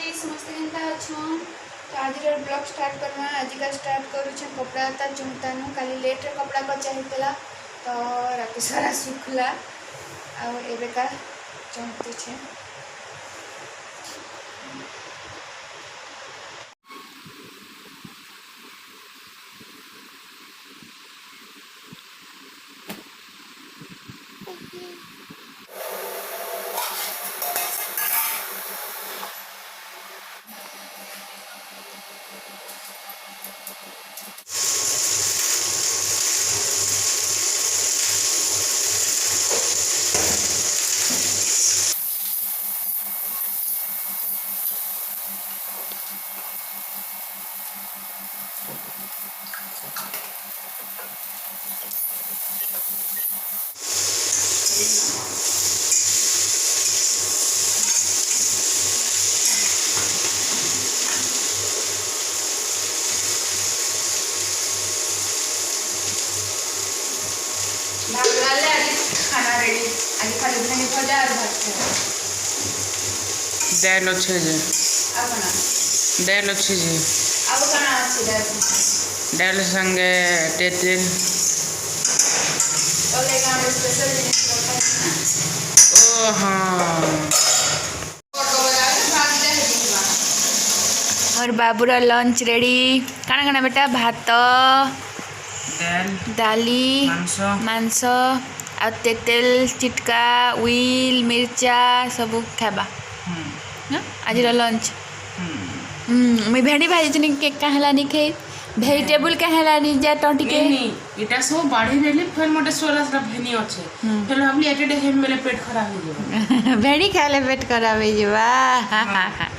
मंडली समस्त केनता अछन। तो आज ब्लॉग स्टार्ट करवा आज का स्टार्ट करू छे कपड़ा ता चुमतानु खाली लेट रे कपड़ा को चाहितला तो रात सारा सुखला आ एबे का चुमते छे। खाना रेडी आज खाली धनी भजा और भात दाल अच्छे जे आपना दाल अच्छे जे अब कना আছে दाल संगे तेतेल ओले का स्पेशल जिनिस करता ओ हाँ और बाबूरा लंच रेडी काना काना बेटा भात दाली मांस आ तेतेल चिटका उइल मिर्चा सब खाबा आज लंच मैं भेंडी भाजी नहीं केक कहला नहीं खाई वेजिटेबल कहला नहीं जा तो ठीक है इटा सब बाढ़ी देली फिर मोटे 16 सा भेनी अच्छे फिर हमली एटे डे हेम मेले पेट खराब हो जाबा भेंडी खाले पेट खराब हो जाबा हां हां हां